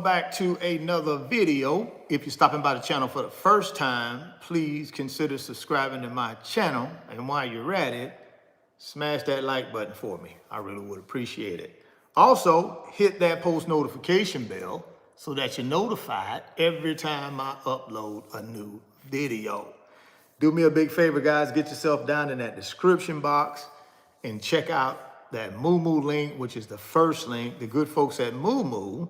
back to another video. If you're stopping by the channel for the first time, please consider subscribing to my channel. And while you're at it, smash that like button for me. I really would appreciate it. Also, hit that post notification bell so that you're notified every time I upload a new video. Do me a big favor, guys. Get yourself down in that description box and check out that Moo link, which is the first link. The good folks at Moo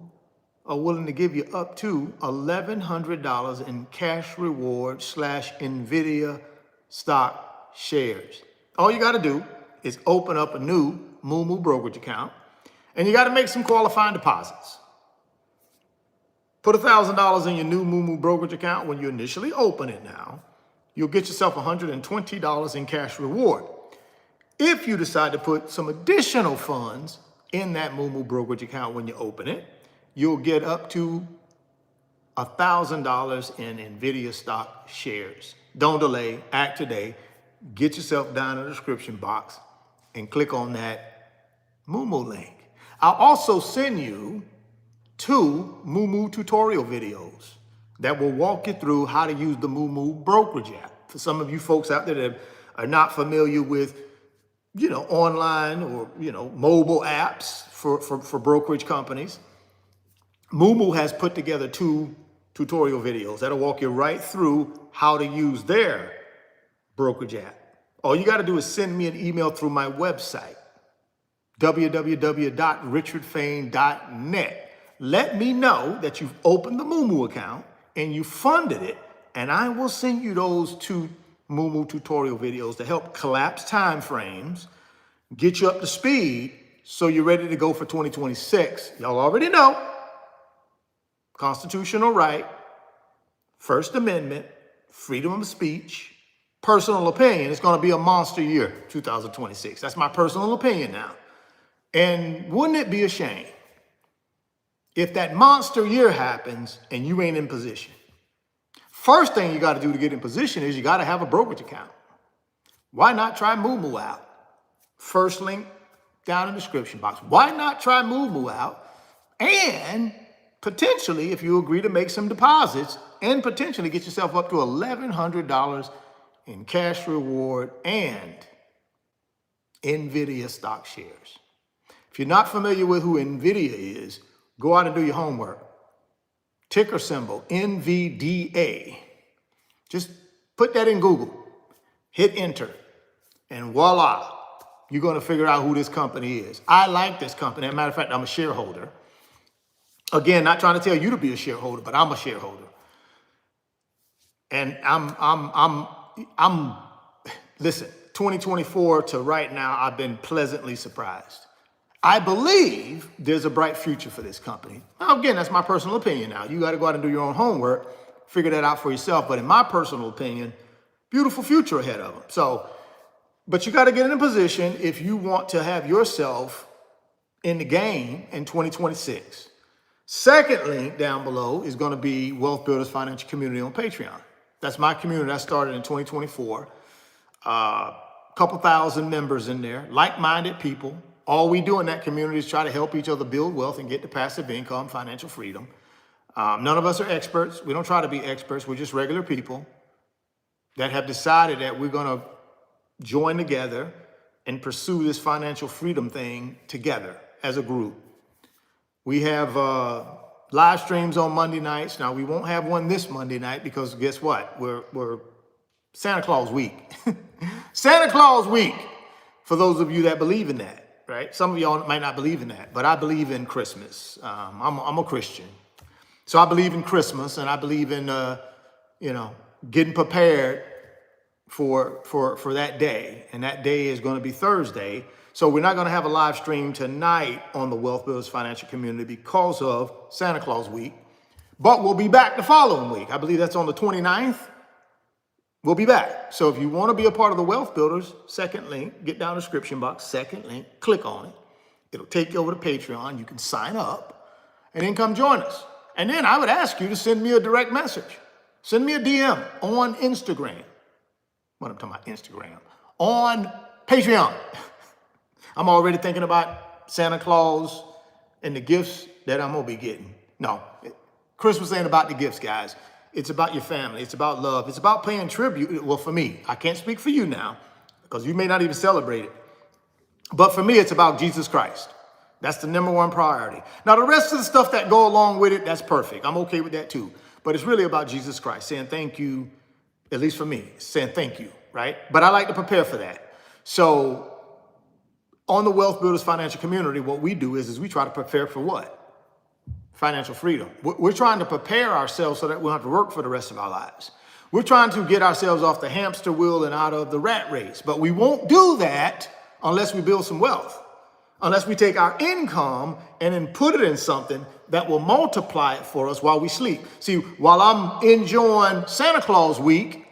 are willing to give you up to $1,100 in cash reward / NVIDIA stock shares. All you got to do is open up a new Moo brokerage account, and you got to make some qualifying deposits. Put $1,000 in your new Moo brokerage account when you initially open it now. You'll get yourself $120 in cash reward. If you decide to put some additional funds in that Moo brokerage account when you open it, you'll get up to $1,000 in NVIDIA stock shares. Don't delay, act today. Get yourself down in the description box and click on that Moo link. I'll also send you 2 Moo tutorial videos that will walk you through how to use the Moo brokerage app. For some of you folks out there that are not familiar with, online or, mobile apps for brokerage companies, Moo has put together 2 tutorial videos that'll walk you right through how to use their brokerage app. All you got to do is send me an email through my website, www.richardfain.net. Let me know that you've opened the Moo account and you funded it, and I will send you those 2 Moo tutorial videos to help collapse time frames, get you up to speed so you're ready to go for 2026. Y'all already know. Constitutional right, First Amendment, freedom of speech, personal opinion. It's going to be a monster year, 2026. That's my personal opinion now. And wouldn't it be a shame if that monster year happens and you ain't in position? First thing you got to do to get in position is you got to have a brokerage account. Why not try Moo out? First link down in the description box. Why not try Moo out? And potentially, if you agree to make some deposits and potentially get yourself up to $1,100 in cash reward and NVIDIA stock shares. If you're not familiar with who NVIDIA is, go out and do your homework. Ticker symbol, NVDA. Just put that in Google, hit enter, and voila, you're going to figure out who this company is. I like this company. As a matter of fact, I'm a shareholder. Again, not trying to tell you to be a shareholder, but I'm a shareholder. And listen, 2024 to right now, I've been pleasantly surprised. I believe there's a bright future for this company. Now, again, that's my personal opinion now. You got to go out and do your own homework, figure that out for yourself. But in my personal opinion, beautiful future ahead of them. So, but you got to get in a position if you want to have yourself in the game in 2026. Second link down below is going to be Wealth Builders Financial Community on Patreon. That's my community. I started in 2024. Couple thousand members in there, like-minded people. All we do in that community is try to help each other build wealth and get to passive income, financial freedom. None of us are experts. We don't try to be experts. We're just regular people that have decided that we're going to join together and pursue this financial freedom thing together as a group. We have live streams on Monday nights. Now, we won't have one this Monday night because guess what? We're Santa Claus week. Santa Claus week, for those of you that believe in that. Right? Some of y'all might not believe in that, but I believe in Christmas. I'm a Christian. So I believe in Christmas, and I believe in, getting prepared for that day. And that day is going to be Thursday. So we're not going to have a live stream tonight on the Wealth Builders Financial Community because of Santa Claus week. But we'll be back the following week. I believe that's on the 29th. We'll be back. So if you want to be a part of the Wealth Builders, second link, get down the description box, second link, click on it. It'll take you over to Patreon. You can sign up and then come join us. And then I would ask you to send me a direct message. Send me a DM on Instagram. What I'm talking about, Instagram. On Patreon. I'm already thinking about Santa Claus and the gifts that I'm going to be getting. No, Christmas ain't about the gifts, guys. It's about your family. It's about love. It's about paying tribute. Well, for me, I can't speak for you now because you may not even celebrate it. But for me, it's about Jesus Christ. That's the number one priority. Now, the rest of the stuff that go along with it, that's perfect. I'm okay with that too. But it's really about Jesus Christ, saying thank you, at least for me, saying thank you, right? But I like to prepare for that. So on the Wealth Builders Financial Community, what we do is we try to prepare for what? Financial freedom. We're trying to prepare ourselves so that we don't have to work for the rest of our lives. We're trying to get ourselves off the hamster wheel and out of the rat race. But we won't do that unless we build some wealth, unless we take our income and then put it in something that will multiply it for us while we sleep. See, while I'm enjoying Santa Claus week,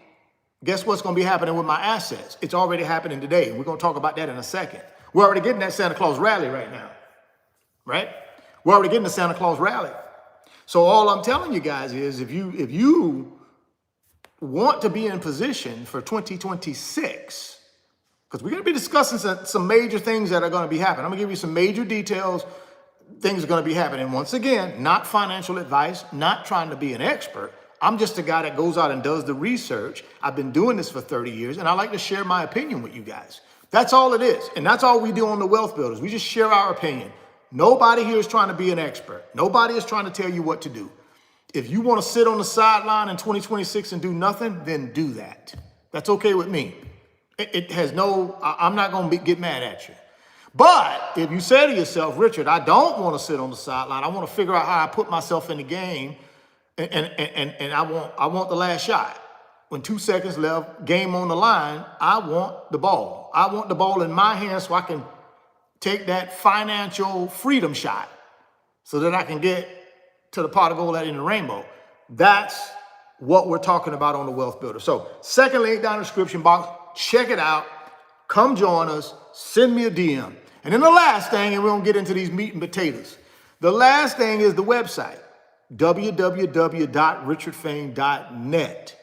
guess what's going to be happening with my assets? It's already happening today. We're going to talk about that in a second. We're already getting that Santa Claus rally right now, right? We're already getting the Santa Claus rally. So all I'm telling you guys is if you want to be in position for 2026, because we're going to be discussing some major things that are going to be happening. I'm going to give you some major details. Things are going to be happening. Once again, not financial advice, not trying to be an expert. I'm just a guy that goes out and does the research. I've been doing this for 30 years, and I like to share my opinion with you guys. That's all it is. And that's all we do on the Wealth Builders. We just share our opinion. Nobody here is trying to be an expert. Nobody is trying to tell you what to do. If you want to sit on the sideline in 2026 and do nothing, then do that. That's okay with me. It has no, I'm not going to get mad at you. But if you say to yourself, Richard, I don't want to sit on the sideline. I want to figure out how I put myself in the game, and I want the last shot. When 2 seconds left, game on the line, I want the ball. I want the ball in my hands so I can take that financial freedom shot so that I can get to the pot of gold at the end of the rainbow. That's what we're talking about on the Wealth Builder. So second link down in the description box, check it out. Come join us. Send me a DM. And then the last thing, and we don't get into these meat and potatoes. The last thing is the website, www.richardfain.net.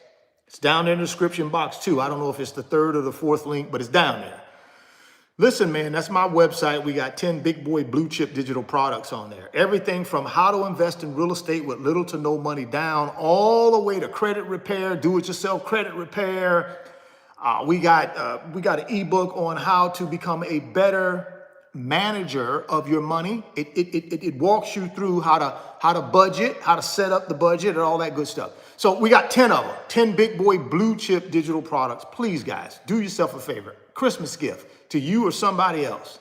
It's down there in the description box too. I don't know if it's the third or the fourth link, but it's down there. Listen, man, that's my website. We got 10 big boy blue chip digital products on there. Everything from how to invest in real estate with little to no money down, all the way to credit repair, do-it-yourself credit repair. We got an ebook on how to become a better manager of your money. It walks you through how to budget, how to set up the budget, and all that good stuff. So we got 10 of them, 10 big boy blue chip digital products. Please, guys, do yourself a favor. Christmas gift to you or somebody else.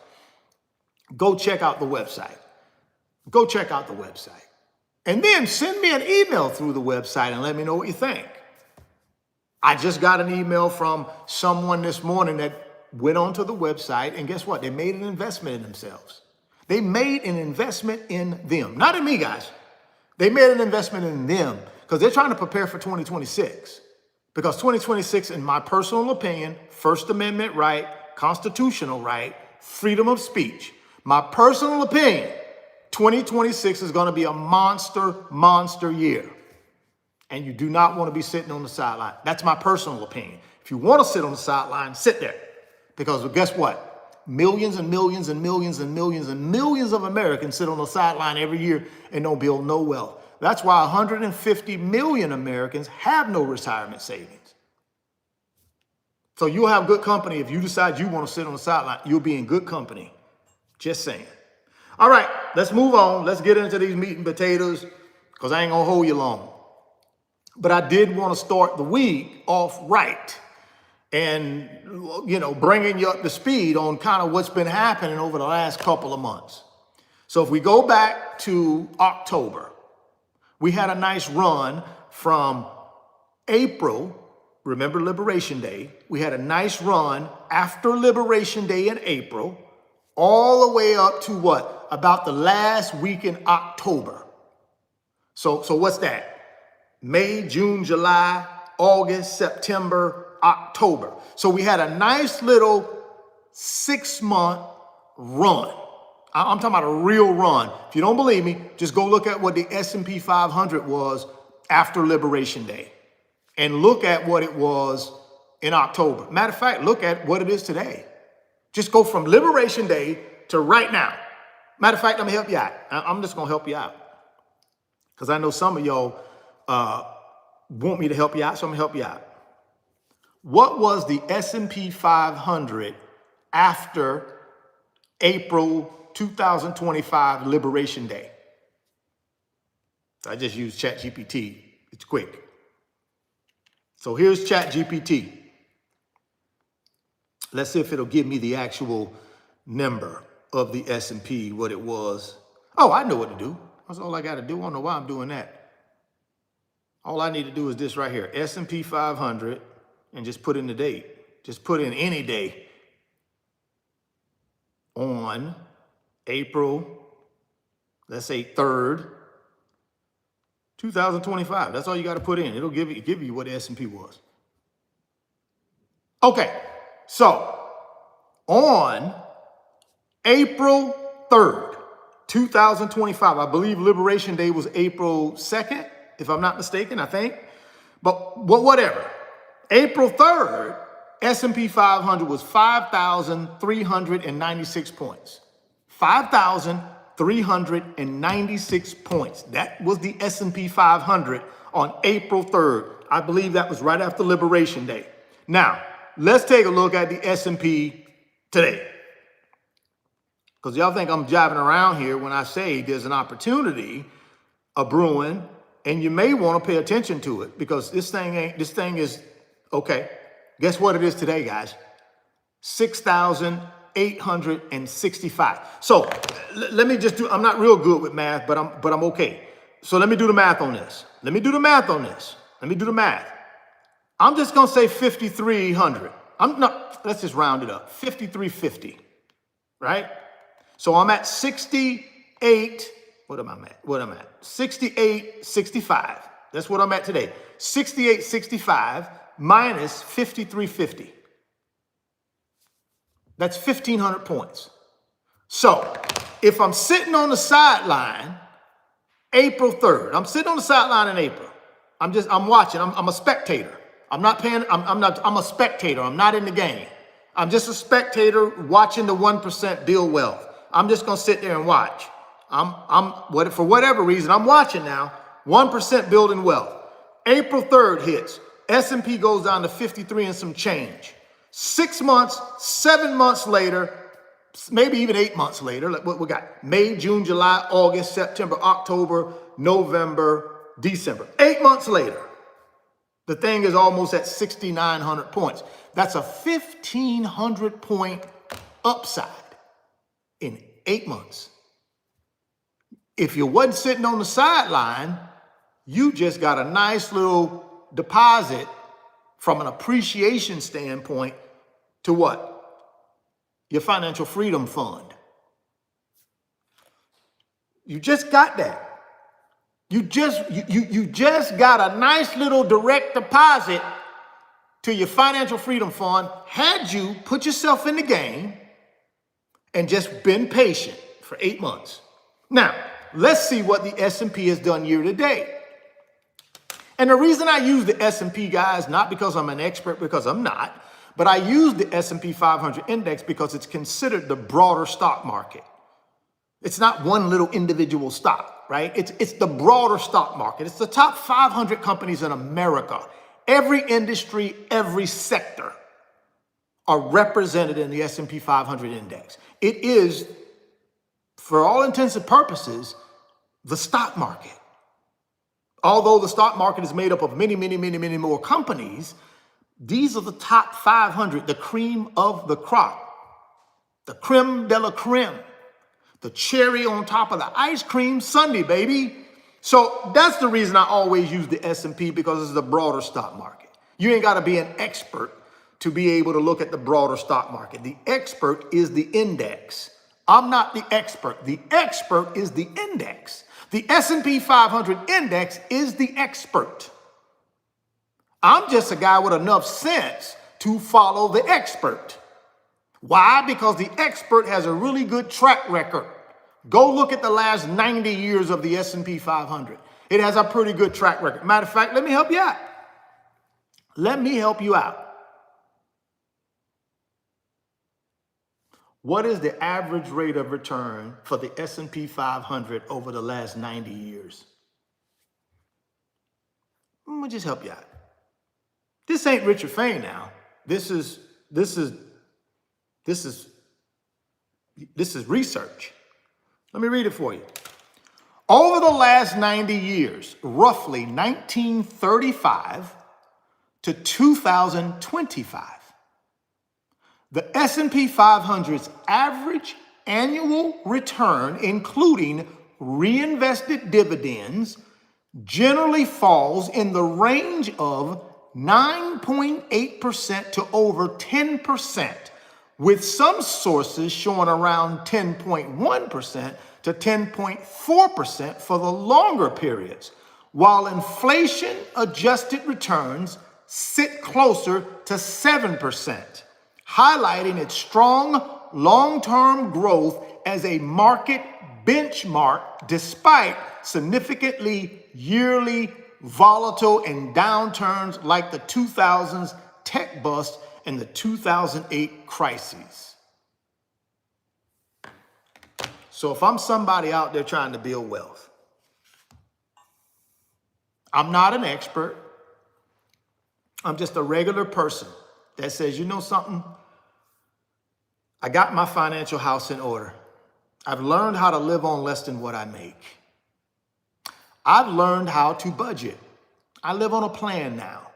Go check out the website. Go check out the website. And then send me an email through the website and let me know what you think. I just got an email from someone this morning that went onto the website, and guess what? They made an investment in themselves. They made an investment in them. Not in me, guys. They made an investment in them because they're trying to prepare for 2026. Because 2026, in my personal opinion, First Amendment right, constitutional right, freedom of speech. My personal opinion, 2026 is going to be a monster year. And you do not want to be sitting on the sideline. That's my personal opinion. If you want to sit on the sideline, sit there. Because guess what? Millions and millions and millions and millions and millions of Americans sit on the sideline every year and don't build no wealth. That's why 150 million Americans have no retirement savings. So you'll have good company if you decide you want to sit on the sideline. You'll be in good company. Just saying. All right, let's move on. Let's get into these meat and potatoes because I ain't going to hold you long. But I did want to start the week off right and, bringing you up to speed on kind of what's been happening over the last couple of months. So if we go back to October, we had a nice run from April. Remember Liberation Day? We had a nice run after Liberation Day in April, all the way up to what? About the last week in October. So what's that? May, June, July, August, September, October. So we had a nice little 6-month run. I'm talking about a real run. If you don't believe me, just go look at what the S&P 500 was after Liberation Day and look at what it was in October. Matter of fact, look at what it is today. Just go from Liberation Day to right now. Matter of fact, let me help you out. I'm just going to help you out. because I know some of y'all want me to help you out, so I'm gonna help you out. What was the S&P 500 after April 2025 Liberation Day? I just used ChatGPT. It's quick. So here's ChatGPT. Let's see if it'll give me the actual number of the S&P, what it was. Oh, I know what to do. That's all I got to do. I don't know why I'm doing that. All I need to do is this right here, S&P 500, and just put in the date. Just put in any day on April, let's say 3rd, 2025. That's all you got to put in. It'll give you what the S&P was. Okay, so on April 3rd, 2025, I believe Liberation Day was April 2nd, if I'm not mistaken, I think. But whatever. April 3rd, S&P 500 was 5,396 points. 5,396 points. That was the S&P 500 on April 3rd. I believe that was right after Liberation Day. Now, let's take a look at the S&P today. Because y'all think I'm jiving around here when I say there's an opportunity brewing, and you may want to pay attention to it, because this thing is, okay, guess what it is today, guys? 6,865. So let me just do, I'm not real good with math, but I'm okay. So let me do the math on this. Let me do the math. I'm just going to say 5,300. Let's just round it up. 5,350, right? So I'm at 68, what am I at? 68.65. That's what I'm at today. 68.65 minus 5,350. That's 1,500 points. So if I'm sitting on the sideline, April 3rd, I'm sitting on the sideline in April. I'm watching, I'm a spectator. I'm a spectator. I'm not in the game. I'm just a spectator watching the 1% build wealth. I'm just going to sit there and watch. For whatever reason, I'm watching now. 1% building wealth. April 3rd hits. S&P goes down to 53 and some change. 6 months, 7 months later, maybe even 8 months later, what we got? May, June, July, August, September, October, November, December. 8 months later, the thing is almost at 6,900 points. That's a 1,500 point upside in 8 months. If you wasn't sitting on the sideline, you just got a nice little deposit from an appreciation standpoint to what? Your financial freedom fund. You just got that. You just got a nice little direct deposit to your financial freedom fund had you put yourself in the game and just been patient for 8 months. Now, let's see what the S&P has done year to date. And the reason I use the S&P, guys, not because I'm an expert, because I'm not, but I use the S&P 500 index because it's considered the broader stock market. It's not one little individual stock, right? It's the broader stock market. It's the top 500 companies in America. Every industry, every sector are represented in the S&P 500 index. It is, for all intents and purposes, the stock market. Although the stock market is made up of many, many, many, many more companies, these are the top 500, the cream of the crop, the creme de la creme, the cherry on top of the ice cream sundae, baby. So that's the reason I always use the S&P, because it's the broader stock market. You ain't got to be an expert to be able to look at the broader stock market. The expert is the index. I'm not the expert. The expert is the index. The S&P 500 index is the expert. I'm just a guy with enough sense to follow the expert. Why? Because the expert has a really good track record. Go look at the last 90 years of the S&P 500. It has a pretty good track record. Matter of fact, let me help you out. Let me help you out. What is the average rate of return for the S&P 500 over the last 90 years? I'm gonna just help you out. This ain't Richard Fain now. This is research. Let me read it for you. Over the last 90 years, roughly 1935 to 2025, the S&P 500's average annual return, including reinvested dividends, generally falls in the range of 9.8% to over 10%, with some sources showing around 10.1% to 10.4% for the longer periods, while inflation-adjusted returns sit closer to 7%, highlighting its strong long-term growth as a market benchmark despite significantly yearly volatile and downturns like the 2000s tech bust and the 2008 crises. So if I'm somebody out there trying to build wealth, I'm not an expert. I'm just a regular person that says, you know something? I got my financial house in order. I've learned how to live on less than what I make. I've learned how to budget. I live on a plan now.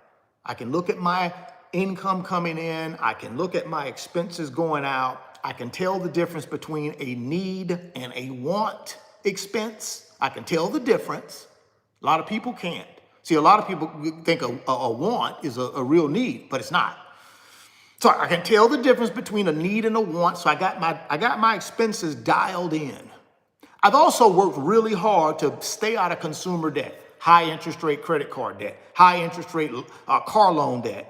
I can look at my income coming in. I can look at my expenses going out. I can tell the difference between a need and a want expense. I can tell the difference. A lot of people can't. See, a lot of people think a want is a real need, but it's not. So I can tell the difference between a need and a want. So I got my expenses dialed in. I've also worked really hard to stay out of consumer debt, high interest rate credit card debt, high interest rate car loan debt,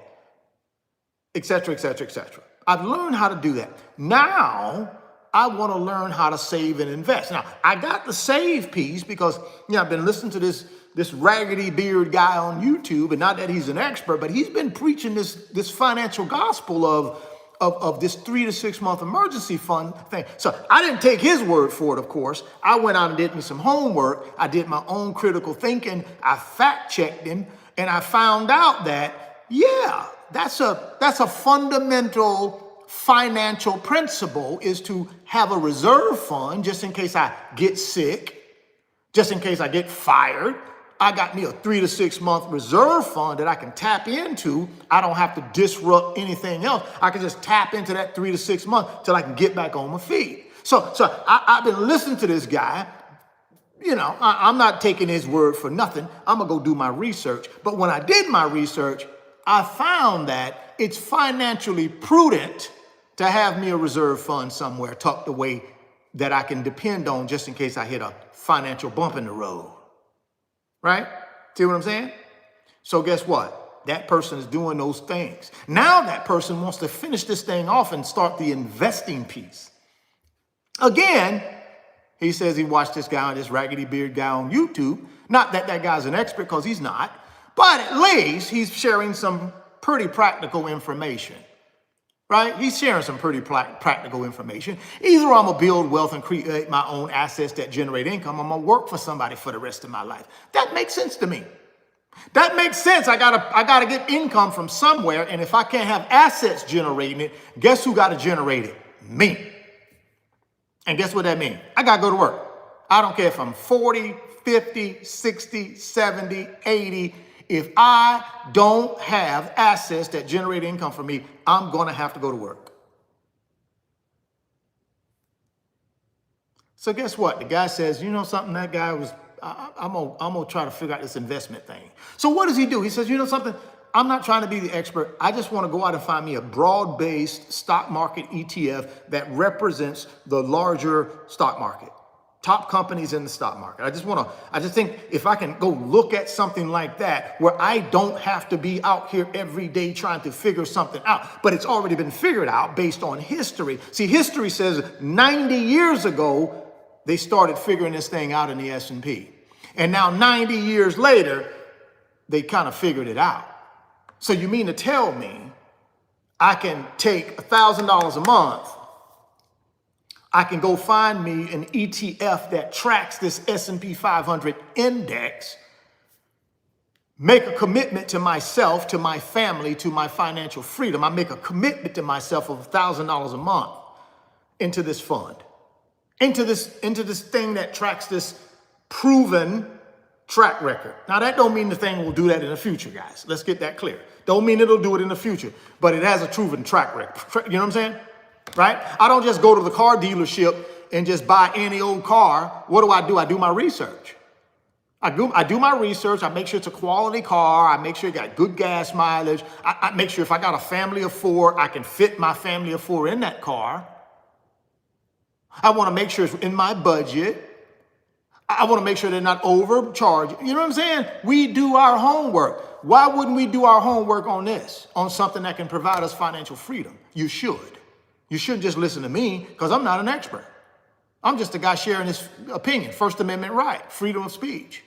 et cetera, et cetera, et cetera. I've learned how to do that. Now I want to learn how to save and invest. Now I got the save piece because I've been listening to this raggedy beard guy on YouTube, and not that he's an expert, but he's been preaching this financial gospel of this 3 to 6 month emergency fund thing. So I didn't take his word for it, of course. I went out and did me some homework. I did my own critical thinking. I fact checked him, and I found out that, yeah, that's a fundamental financial principle, is to have a reserve fund just in case I get sick, just in case I get fired. I got me a 3 to 6 month reserve fund that I can tap into. I don't have to disrupt anything else. I can just tap into that 3 to 6 months till I can get back on my feet. So I've been listening to this guy. I'm not taking his word for nothing. I'm gonna go do my research. But when I did my research, I found that it's financially prudent to have me a reserve fund somewhere tucked away that I can depend on just in case I hit a financial bump in the road. Right? See what I'm saying? So guess what? That person is doing those things. Now that person wants to finish this thing off and start the investing piece. Again, he says he watched this guy, this raggedy beard guy on YouTube. Not that that guy's an expert, because he's not. But at least he's sharing some pretty practical information. Right? He's sharing some pretty practical information. Either I'm going to build wealth and create my own assets that generate income, I'm going to work for somebody for the rest of my life. That makes sense to me. That makes sense. I gotta get income from somewhere, and if I can't have assets generating it, guess who got to generate it? Me. And guess what that means? I got to go to work. I don't care if I'm 40, 50, 60, 70, 80. If I don't have assets that generate income for me, I'm going to have to go to work. So guess what? The guy says, you know something, that guy was, I'm going to try to figure out this investment thing. So what does he do? He says, you know something, I'm not trying to be the expert. I just want to go out and find me a broad-based stock market ETF that represents the larger stock market. Top companies in the stock market. I just think if I can go look at something like that where I don't have to be out here every day trying to figure something out, but it's already been figured out based on history. See, history says 90 years ago, they started figuring this thing out in the S&P. And now 90 years later, they kind of figured it out. So you mean to tell me I can take $1,000 a month, I can go find me an ETF that tracks this S&P 500 index, make a commitment to myself, to my family, to my financial freedom. I make a commitment to myself of $1,000 a month into this fund, into this thing that tracks this proven track record. Now, that don't mean the thing will do that in the future, guys. Let's get that clear. Don't mean it'll do it in the future, but it has a proven track record. You know what I'm saying? Right? I don't just go to the car dealership and just buy any old car. What do? I do my research. I do my research. I make sure it's a quality car. I make sure it got good gas mileage. I make sure if I got a family of 4, I can fit my family of 4 in that car. I want to make sure it's in my budget. I want to make sure they're not overcharged. You know what I'm saying? We do our homework. Why wouldn't we do our homework on this, on something that can provide us financial freedom? You should. You shouldn't just listen to me because I'm not an expert. I'm just a guy sharing his opinion. First Amendment right, freedom of speech.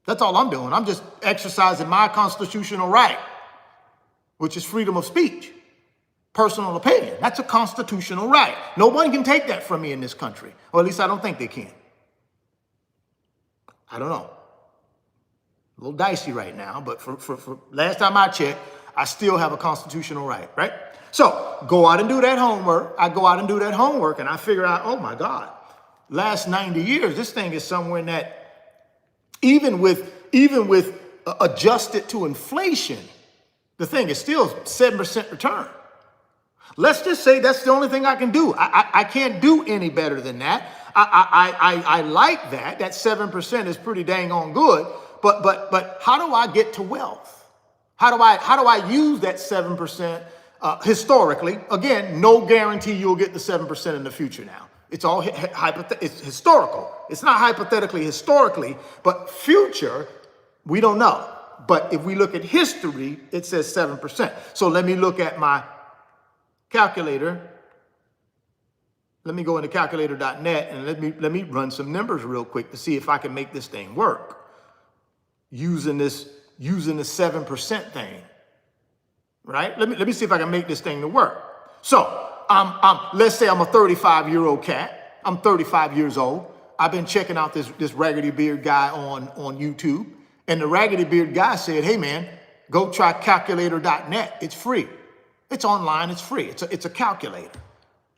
That's all I'm doing. I'm just exercising my constitutional right, which is freedom of speech, personal opinion. That's a constitutional right. Nobody can take that from me in this country, or at least I don't think they can. I don't know. A little dicey right now, but for last time I checked, I still have a constitutional right? So go out and do that homework. I go out and do that homework and I figure out, oh my God, last 90 years, this thing is somewhere in that, even with adjusted to inflation, the thing is still 7% return. Let's just say that's the only thing I can do. I can't do any better than that. I like that. That 7% is pretty dang on good. But how do I get to wealth? How do I use that 7% historically? Again, no guarantee you'll get the 7% in the future now. It's all it's historical. It's not hypothetically, historically, but future, we don't know. But if we look at history, it says 7%. So let me look at my calculator. Let me go into calculator.net and let me run some numbers real quick to see if I can make this thing work using the 7% thing. Right? Let me see if I can make this thing to work. So let's say I'm a 35-year-old cat. I'm 35 years old. I've been checking out this raggedy beard guy on YouTube. And the raggedy beard guy said, hey man, go try calculator.net. It's free. It's online, it's free. It's a calculator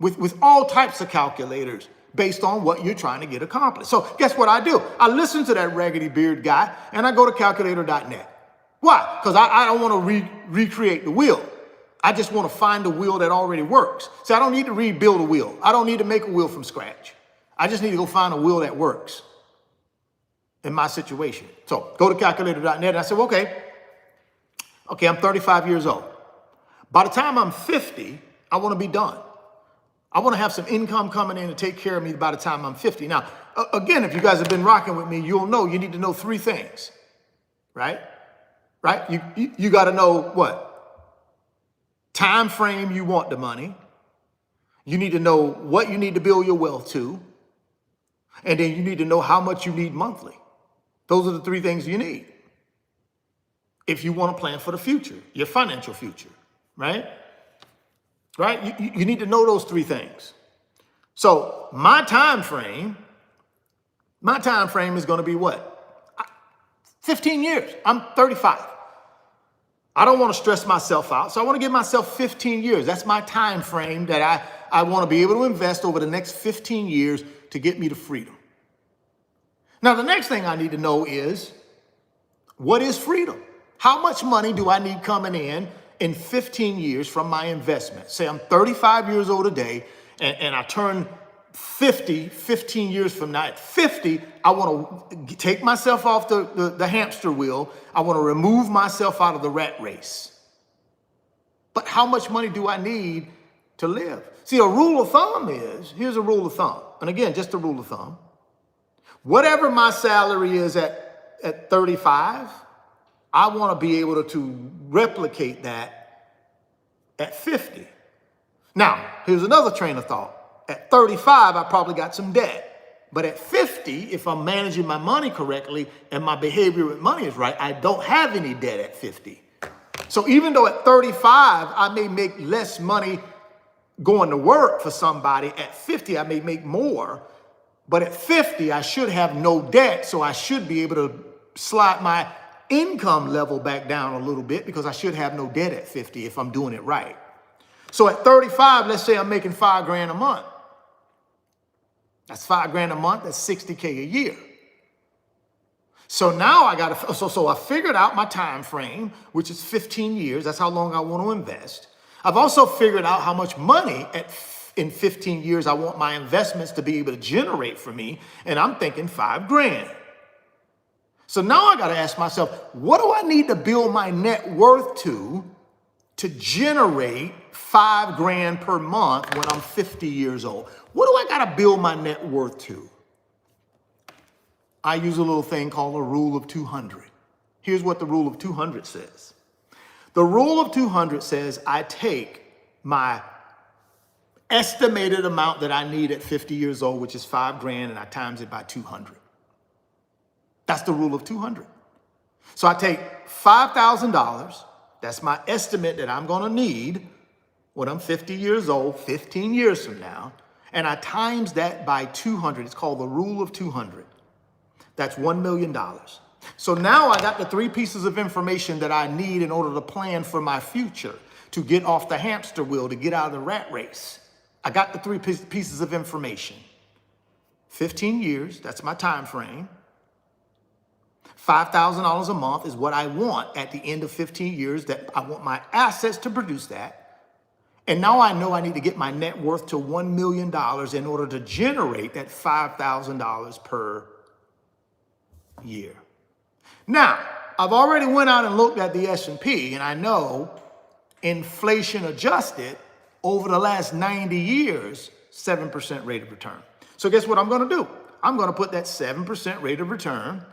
with all types of calculators based on what you're trying to get accomplished. So guess what I do? I listen to that raggedy beard guy and I go to calculator.net. Why? Because I don't want to recreate the wheel. I just want to find a wheel that already works. See, I don't need to rebuild a wheel. I don't need to make a wheel from scratch. I just need to go find a wheel that works in my situation. So go to calculator.net and I said, okay, I'm 35 years old. By the time I'm 50, I want to be done. I want to have some income coming in to take care of me by the time I'm 50. Now, again, if you guys have been rocking with me, you'll know you need to know 3 things, right? Right? You got to know what? Time frame you want the money. You need to know what you need to build your wealth to. And then you need to know how much you need monthly. Those are the 3 things you need if you want to plan for the future, your financial future, right? Right? You need to know those 3 things. So my time frame is going to be what? 15 years. I'm 35. I don't want to stress myself out. So I want to give myself 15 years. That's my time frame that I want to be able to invest over the next 15 years to get me to freedom. Now, the next thing I need to know is, what is freedom? How much money do I need coming in 15 years from my investment? Say I'm 35 years old today and I turn 50, 15 years from now. At 50, I want to take myself off the hamster wheel. I want to remove myself out of the rat race. But how much money do I need to live? See, a rule of thumb is, here's a rule of thumb. And again, just a rule of thumb. Whatever my salary is at 35, I want to be able to replicate that at 50. Now, here's another train of thought. At 35, I probably got some debt. But at 50, if I'm managing my money correctly and my behavior with money is right, I don't have any debt at 50. So even though at 35, I may make less money going to work for somebody, at 50, I may make more. But at 50, I should have no debt, so I should be able to slide my income level back down a little bit because I should have no debt at 50 if I'm doing it right. So at 35, let's say I'm making $5,000 a month. That's $5,000 a month. That's $60K a year. So now I figured out my time frame, which is 15 years. That's how long I want to invest. I've also figured out how much money in 15 years I want my investments to be able to generate for me. And I'm thinking $5,000. So now I got to ask myself, what do I need to build my net worth to generate $5,000 per month when I'm 50 years old? What do I got to build my net worth to? I use a little thing called the rule of 200. Here's what the rule of 200 says. The rule of 200 says I take my estimated amount that I need at 50 years old, which is $5,000, and I times it by 200. That's the rule of 200. So I take $5,000. That's my estimate that I'm going to need when I'm 50 years old, 15 years from now. And I times that by 200. It's called the rule of 200. That's $1 million. So now I got the three pieces of information that I need in order to plan for my future, to get off the hamster wheel, to get out of the rat race. I got the three pieces of information. 15 years, that's my time frame. $5,000 a month is what I want at the end of 15 years, that I want my assets to produce that. And now I know I need to get my net worth to $1 million in order to generate that $5,000 per year. Now, I've already went out and looked at the S&P, and I know inflation adjusted over the last 90 years, 7% rate of return. So guess what I'm going to do? I'm going to put that 7% rate of return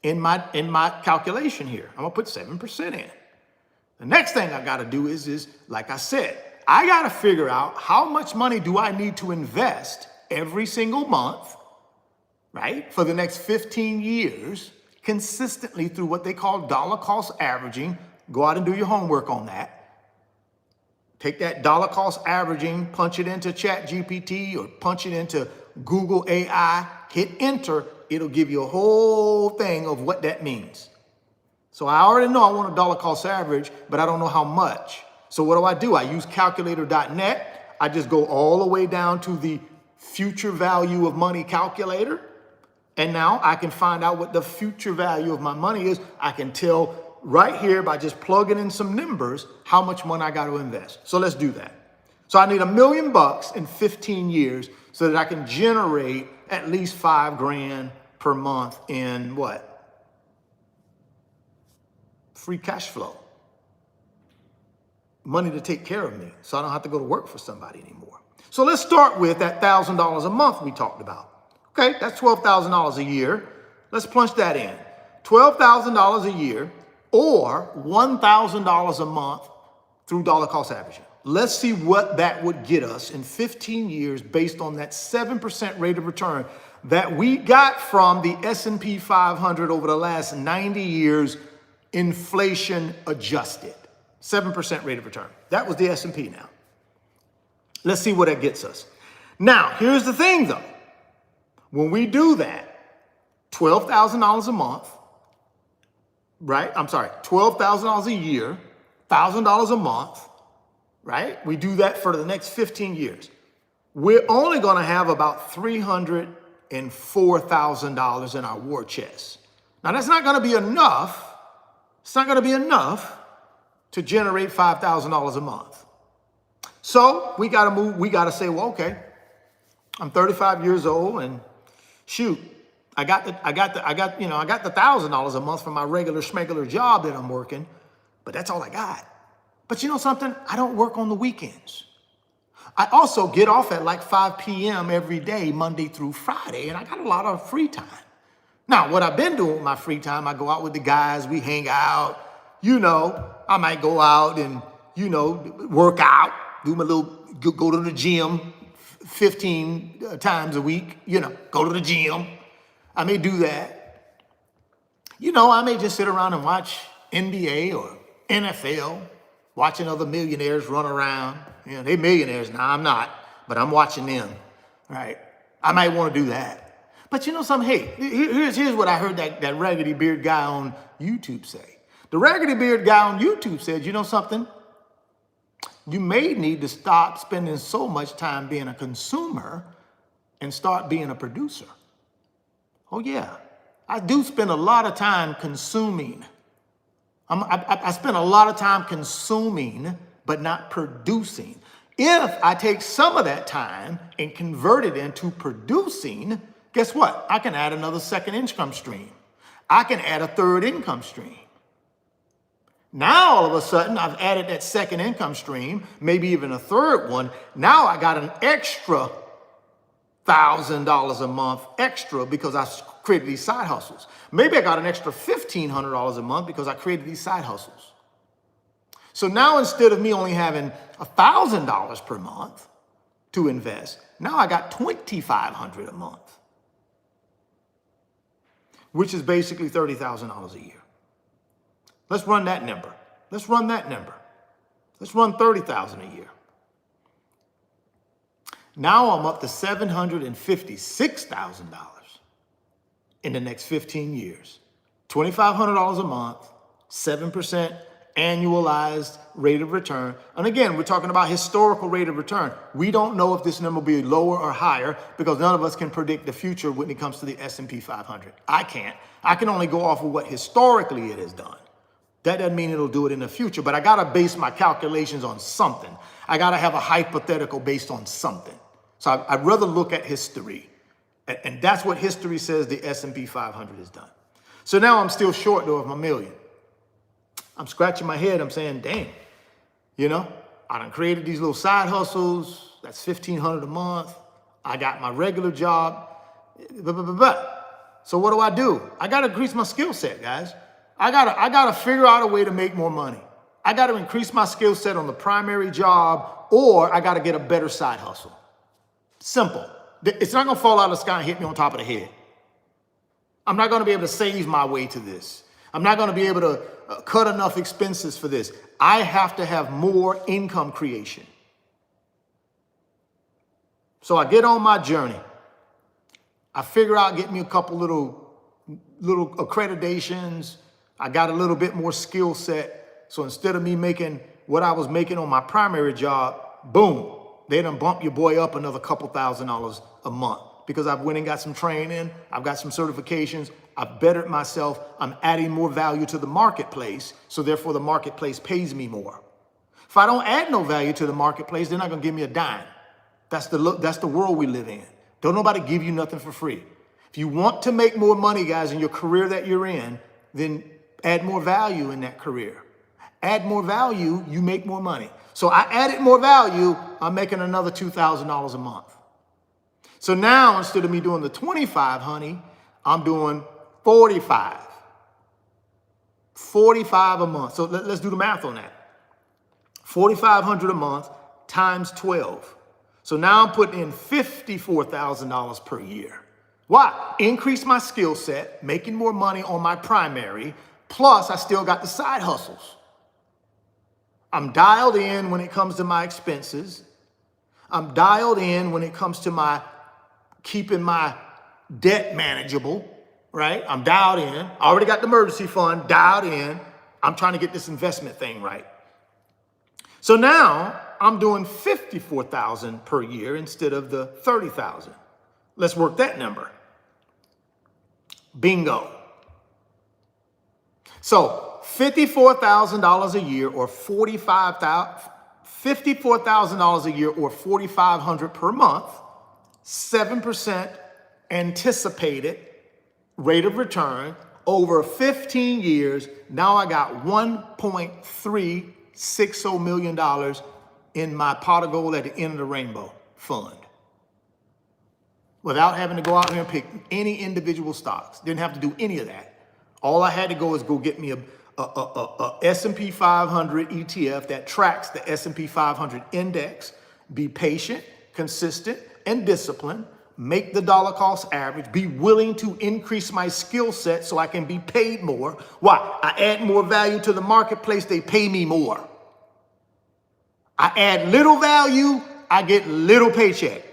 in my calculation here. I'm going to put 7% in. The next thing I got to do is, like I said, I got to figure out how much money do I need to invest every single month, right, for the next 15 years, consistently through what they call dollar cost averaging. Go out and do your homework on that. Take that dollar cost averaging, punch it into ChatGPT or punch it into Google AI, hit enter. It'll give you a whole thing of what that means. So I already know I want a dollar cost average, but I don't know how much. So what do? I use calculator.net. I just go all the way down to the future value of money calculator. And now I can find out what the future value of my money is. I can tell right here by just plugging in some numbers how much money I got to invest. So let's do that. So I need $1 million in 15 years so that I can generate at least $5,000 per month in what? Free cash flow. Money to take care of me so I don't have to go to work for somebody anymore. So let's start with that $1,000 a month we talked about. Okay, that's $12,000 a year. Let's plunge that in. $12,000 a year or $1,000 a month through dollar cost averaging. Let's see what that would get us in 15 years based on that 7% rate of return that we got from the S&P 500 over the last 90 years, inflation adjusted. 7% rate of return. That was the S&P now. Let's see what that gets us. Now, here's the thing though. When we do that, $12,000 a month, right? I'm sorry, $12,000 a year, $1,000 a month, right? We do that for the next 15 years. We're only going to have about $304,000 in our war chest. Now, that's not going to be enough. It's not going to be enough to generate $5,000 a month. So we got to move. We got to say, well, okay, I'm 35 years old and shoot, I got the $1,000 a month from my regular schmegular job that I'm working, but that's all I got. But you know something? I don't work on the weekends. I also get off at like 5 p.m. every day, Monday through Friday, and I got a lot of free time. Now, what I've been doing with my free time, I go out with the guys, we hang out, I might go out and, work out, do my little, go to the gym 15 times a week, go to the gym. I may do that. I may just sit around and watch NBA or NFL, watching other millionaires run around. They're millionaires now, I'm not, but I'm watching them, right? I might want to do that. But you know something? Hey, here's what I heard that raggedy beard guy on YouTube say. The raggedy beard guy on YouTube said, you know something? You may need to stop spending so much time being a consumer and start being a producer. Oh yeah, I do spend a lot of time consuming. I spend a lot of time consuming, but not producing. If I take some of that time and convert it into producing, guess what? I can add another second income stream. I can add a third income stream. Now, all of a sudden, I've added that second income stream, maybe even a third one. Now I got an extra $1,000 a month extra because I created these side hustles. Maybe I got an extra $1,500 a month because I created these side hustles. So now instead of me only having $1,000 per month to invest, now I got $2,500 a month, which is basically $30,000 a year. Let's run that number. Let's run that number. Let's run $30,000 a year. Now I'm up to $756,000 in the next 15 years. $2,500 a month, 7% annualized rate of return. And again, we're talking about historical rate of return. We don't know if this number will be lower or higher because none of us can predict the future when it comes to the S&P 500. I can't. I can only go off of what historically it has done. That doesn't mean it'll do it in the future, but I got to base my calculations on something. I got to have a hypothetical based on something. So I'd rather look at history. And that's what history says the S&P 500 has done. So now I'm still short, though, of my million. I'm scratching my head. I'm saying, dang, you know, I done created these little side hustles. That's $1,500 a month. I got my regular job. So what do? I got to increase my skill set, guys. I gotta figure out a way to make more money. I got to increase my skill set on the primary job, or I got to get a better side hustle. Simple. It's not going to fall out of the sky and hit me on top of the head. I'm not going to be able to save my way to this. I'm not going to be able to cut enough expenses for this. I have to have more income creation. So I get on my journey. I figure out getting me a couple little accreditations. I got a little bit more skill set. So instead of me making what I was making on my primary job, boom, they done bump your boy up another couple $1,000s a month because I've went and got some training. I've got some certifications. I've bettered myself. I'm adding more value to the marketplace. So therefore the marketplace pays me more. If I don't add no value to the marketplace, they're not going to give me a dime. That's the world we live in. Don't nobody give you nothing for free. If you want to make more money, guys, in your career that you're in, then add more value in that career. Add more value, you make more money. So I added more value, I'm making another $2,000 a month. So now instead of me doing the 25, honey, I'm doing 45. 45 a month. So let's do the math on that. 4,500 a month times 12. So now I'm putting in $54,000 per year. Why? Increase my skill set, making more money on my primary, plus I still got the side hustles. I'm dialed in when it comes to my expenses. I'm dialed in when it comes to my keeping my debt manageable, right? I'm dialed in. I already got the emergency fund dialed in. I'm trying to get this investment thing right. So now I'm doing $54,000 per year instead of the $30,000. Let's work that number. Bingo. So $54,000 a year or $54,000 a year or $4,500 per month, 7% anticipated rate of return over 15 years. Now I got $1.360 million in my pot of gold at the end of the rainbow fund, without having to go out here and pick any individual stocks. Didn't have to do any of that. All I had to go is go get me a S&P 500 ETF that tracks the S&P 500 index, be patient, consistent, and disciplined, make the dollar cost average, be willing to increase my skill set so I can be paid more. Why? I add more value to the marketplace, they pay me more. I add little value, I get little paycheck.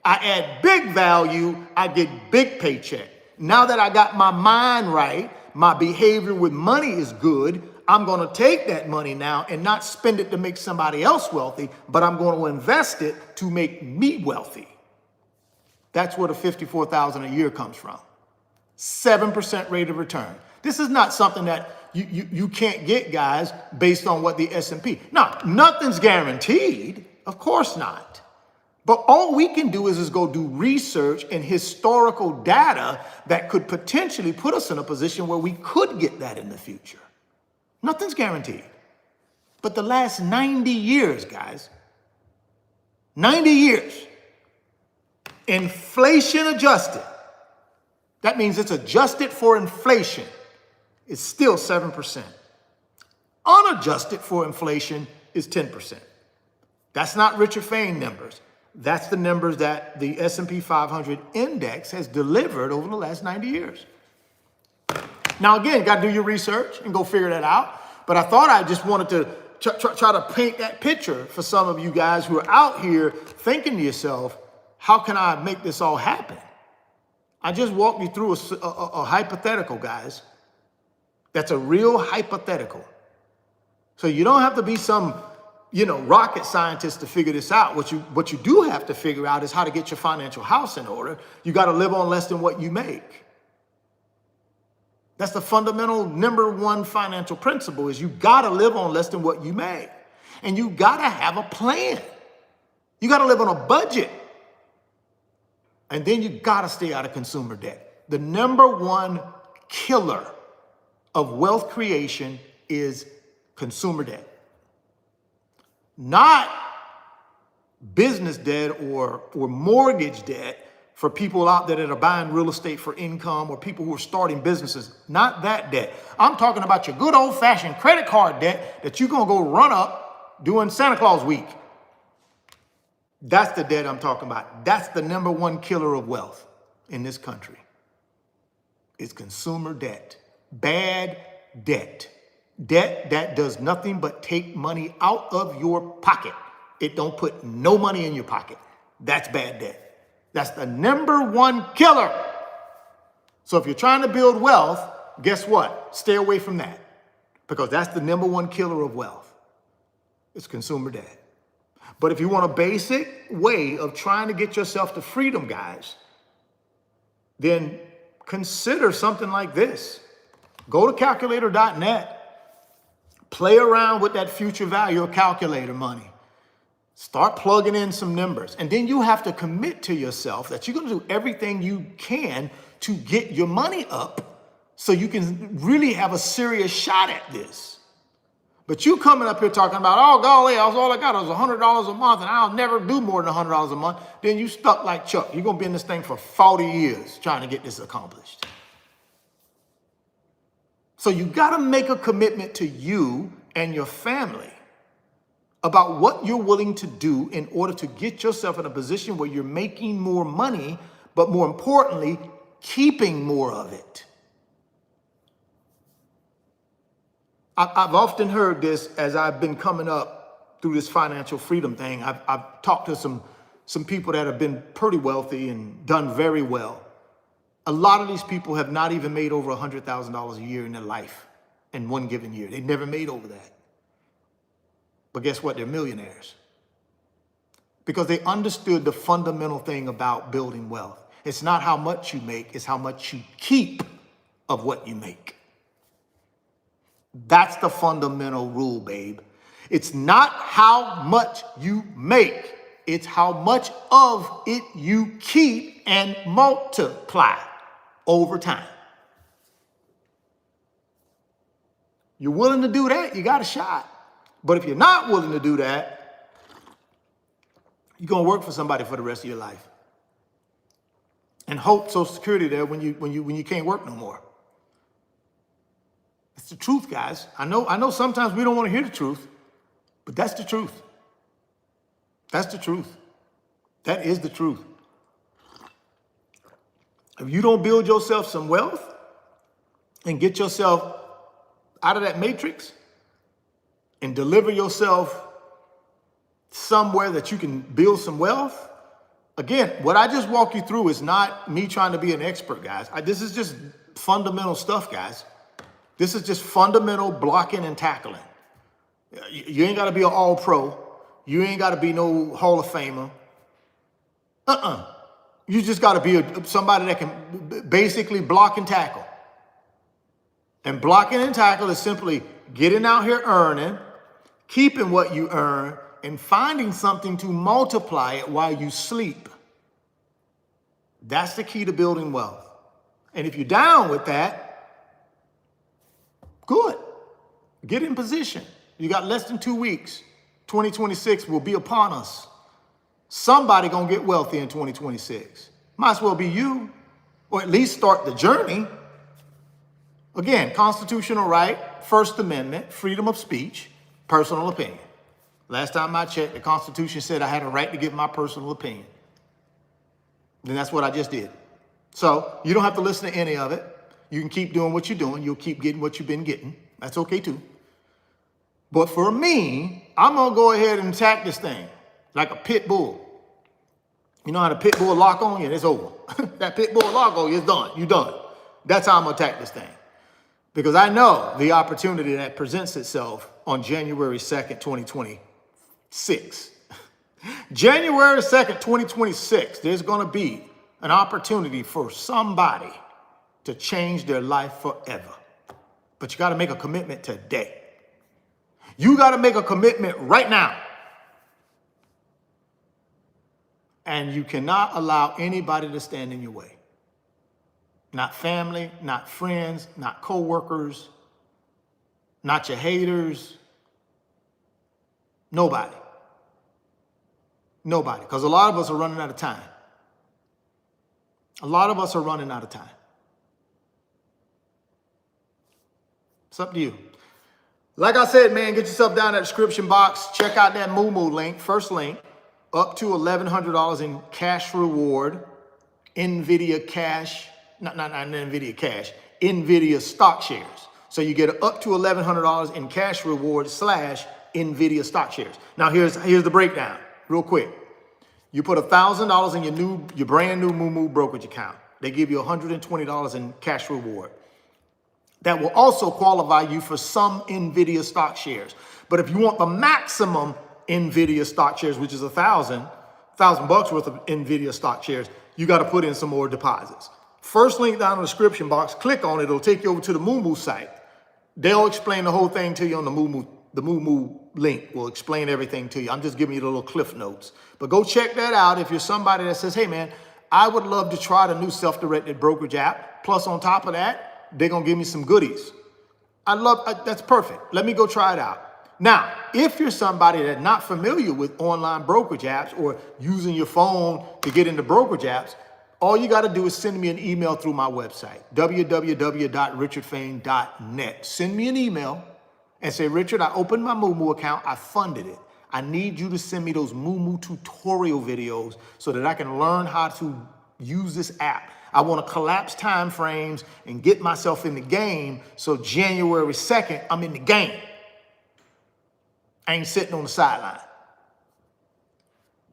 I add big value, I get big paycheck. Now that I got my mind right, my behavior with money is good, I'm going to take that money now and not spend it to make somebody else wealthy, but I'm going to invest it to make me wealthy. That's where the $54,000 a year comes from. 7% rate of return. This is not something that you can't get, guys, based on what the S&P. Now, nothing's guaranteed. Of course not. But all we can do is go do research and historical data that could potentially put us in a position where we could get that in the future. Nothing's guaranteed. But the last 90 years, guys, 90 years, inflation adjusted, that means it's adjusted for inflation, it's still 7%. Unadjusted for inflation is 10%. That's not Richard Fain numbers. That's the numbers that the S&P 500 index has delivered over the last 90 years. Now, again, got to do your research and go figure that out. But I thought I just wanted to try to paint that picture for some of you guys who are out here thinking to yourself, how can I make this all happen? I just walked you through a hypothetical, guys. That's a real hypothetical. So you don't have to be some rocket scientist to figure this out. What you do have to figure out is how to get your financial house in order. You got to live on less than what you make. That's the fundamental number one financial principle, is you got to live on less than what you make. And you got to have a plan. You got to live on a budget. And then you got to stay out of consumer debt. The number one killer of wealth creation is consumer debt. Not business debt or mortgage debt for people out there that are buying real estate for income, or people who are starting businesses. Not that debt. I'm talking about your good old-fashioned credit card debt that you're going to go run up during Santa Claus week. That's the debt I'm talking about. That's the number one killer of wealth in this country. It's consumer debt. Bad debt. Debt that does nothing but take money out of your pocket. It don't put no money in your pocket. That's bad debt. That's the number one killer. So if you're trying to build wealth, guess what? Stay away from that, because that's the number one killer of wealth. It's consumer debt. But if you want a basic way of trying to get yourself to freedom, guys, then consider something like this. Go to calculator.net. Play around with that future value of calculator money. Start plugging in some numbers. And then you have to commit to yourself that you're going to do everything you can to get your money up so you can really have a serious shot at this. But you coming up here talking about, oh, golly, all I got was $100 a month and I'll never do more than $100 a month. Then you stuck like Chuck. You're going to be in this thing for 40 years trying to get this accomplished. So you got to make a commitment to you and your family about what you're willing to do in order to get yourself in a position where you're making more money, but more importantly, keeping more of it. I've often heard this as I've been coming up through this financial freedom thing. I've talked to some people that have been pretty wealthy and done very well. A lot of these people have not even made over $100,000 a year in their life in one given year. They've never made over that. But guess what? They're millionaires. Because they understood the fundamental thing about building wealth. It's not how much you make, it's how much you keep of what you make. That's the fundamental rule, babe. It's not how much you make, it's how much of it you keep and multiply over time. You're willing to do that, you got a shot. But if you're not willing to do that, you're going to work for somebody for the rest of your life and hope Social Security there when you can't work no more. It's the truth, guys. I know sometimes we don't want to hear the truth, but that's the truth. That's the truth. That is the truth. If you don't build yourself some wealth and get yourself out of that matrix and deliver yourself somewhere that you can build some wealth, Again, what I just walked you through is not me trying to be an expert, guys. This is just fundamental stuff, guys. This is just fundamental blocking and tackling. You ain't got to be an all-pro. You ain't got to be no Hall of Famer. You just got to be somebody that can basically block and tackle. And blocking and tackle is simply getting out here earning, keeping what you earn, and finding something to multiply it while you sleep. That's the key to building wealth. And if you're down with that, good. Get in position. You got less than 2 weeks. 2026 will be upon us. Somebody gonna get wealthy in 2026. Might as well be you, or at least start the journey. Again, constitutional right, First Amendment, freedom of speech, personal opinion. Last time I checked, the Constitution said I had a right to give my personal opinion. Then that's what I just did. So you don't have to listen to any of it. You can keep doing what you're doing. You'll keep getting what you've been getting. That's okay too. But for me, I'm gonna go ahead and attack this thing like a pit bull. You know how the pit bull lock on you? It's over. That pit bull lock on you, it's done. You're done. That's how I'm gonna attack this thing. Because I know the opportunity that presents itself on January 2nd, 2026. January 2nd, 2026, there's going to be an opportunity for somebody to change their life forever. But you got to make a commitment today. You got to make a commitment right now. And you cannot allow anybody to stand in your way. Not family, not friends, not coworkers, not your haters. Nobody. Nobody. Because a lot of us are running out of time. A lot of us are running out of time. It's up to you. Like I said, man, get yourself down in that description box. Check out that Moo link, first link, up to $1,100 in cash reward, NVIDIA cash, not NVIDIA cash, NVIDIA stock shares. So you get up to $1,100 in cash reward / NVIDIA stock shares. Now here's the breakdown, real quick. You put $1,000 in your brand new Moo brokerage account. They give you $120 in cash reward. That will also qualify you for some NVIDIA stock shares. But if you want the maximum NVIDIA stock shares, which is $1,000 worth of NVIDIA stock shares, you got to put in some more deposits. First link down in the description box, click on it. It'll take you over to the Moo site. They'll explain the whole thing to you on the Moo link will explain everything to you. I'm just giving you the little cliff notes. But go check that out if you're somebody that says, hey man, I would love to try the new self-directed brokerage app. Plus on top of that, they're going to give me some goodies. That's perfect. Let me go try it out. Now, if you're somebody that's not familiar with online brokerage apps or using your phone to get into brokerage apps, all you got to do is send me an email through my website, www.richardfain.net. Send me an email and say, Richard, I opened my Moo account. I funded it. I need you to send me those Moo tutorial videos so that I can learn how to use this app. I want to collapse time frames and get myself in the game. So January 2nd, I'm in the game. I ain't sitting on the sideline.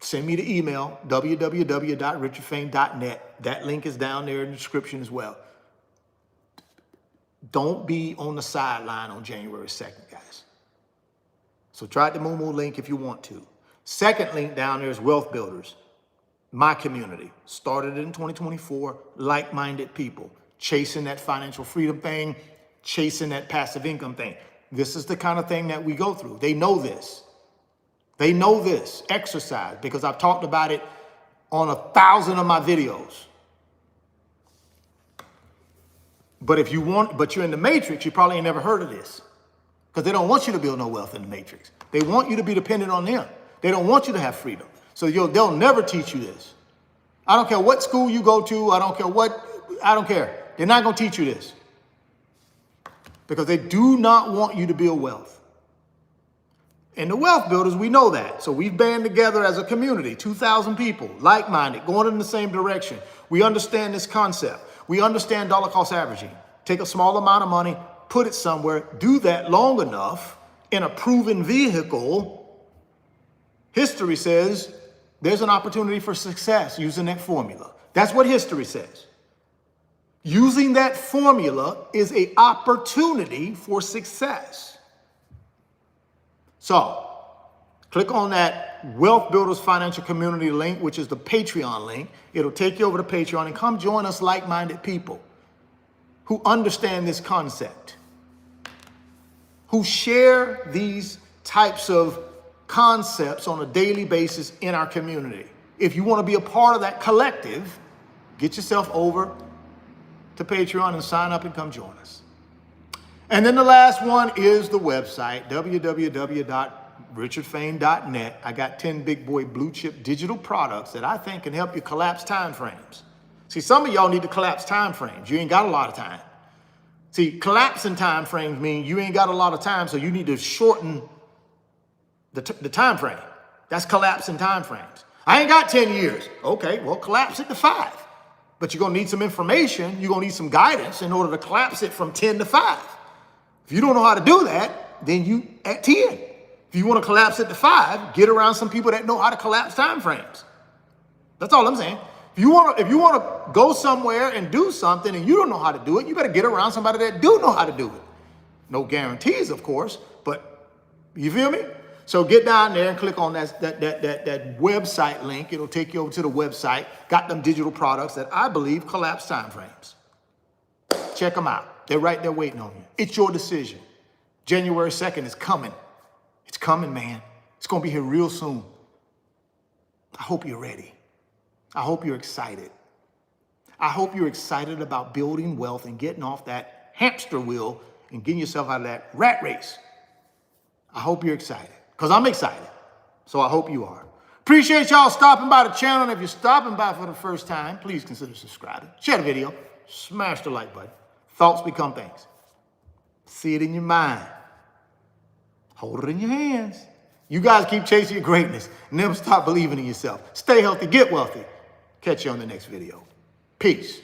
Send me the email, www.richardfain.net. That link is down there in the description as well. Don't be on the sideline on January 2nd, guys. So try the Moo link if you want to. Second link down there is Wealth Builders, my community. Started in 2024, like-minded people, chasing that financial freedom thing, chasing that passive income thing. This is the kind of thing that we go through. They know this. They know this exercise because I've talked about it on 1,000 of my videos. But if you want, but you're in the matrix, you probably ain't never heard of this because they don't want you to build no wealth in the matrix. They want you to be dependent on them. They don't want you to have freedom. So they'll never teach you this. I don't care what school you go to. I don't care. They're not going to teach you this because they do not want you to build wealth. And the Wealth Builders, we know that. So we've band together as a community, 2,000 people, like-minded, going in the same direction. We understand this concept. We understand dollar cost averaging. Take a small amount of money, put it somewhere, do that long enough in a proven vehicle. History says there's an opportunity for success using that formula. That's what history says. Using that formula is an opportunity for success. So, click on that Wealth Builders Financial Community link, which is the Patreon link. It'll take you over to Patreon and come join us like-minded people who understand this concept, who share these types of concepts on a daily basis in our community. If you want to be a part of that collective, get yourself over to Patreon and sign up and come join us. And then the last one is the website, www.richardfain.net. I got 10 big boy blue chip digital products that I think can help you collapse time frames. See, some of y'all need to collapse time frames. You ain't got a lot of time. See, collapsing time frames mean you ain't got a lot of time, so you need to shorten the time frame. That's collapsing time frames. I ain't got 10 years. Okay, well, collapse it to 5. But you're going to need some information. You're going to need some guidance in order to collapse it from 10 to 5. If you don't know how to do that, then you at 10. If you want to collapse it to 5, get around some people that know how to collapse time frames. That's all I'm saying. If you want to go somewhere and do something and you don't know how to do it, you better get around somebody that do know how to do it. No guarantees, of course, but you feel me? So get down there and click on that website link. It'll take you over to the website. Got them digital products that I believe collapse time frames. Check them out. They're right there waiting on you. It's your decision. January 2nd is coming. It's coming, man. It's going to be here real soon. I hope you're ready. I hope you're excited. I hope you're excited about building wealth and getting off that hamster wheel and getting yourself out of that rat race. I hope you're excited, because I'm excited. So I hope you are. Appreciate y'all stopping by the channel. And if you're stopping by for the first time, please consider subscribing. Share the video. Smash the like button. Thoughts become things. See it in your mind. Hold it in your hands. You guys keep chasing your greatness. Never stop believing in yourself. Stay healthy. Get wealthy. Catch you on the next video. Peace.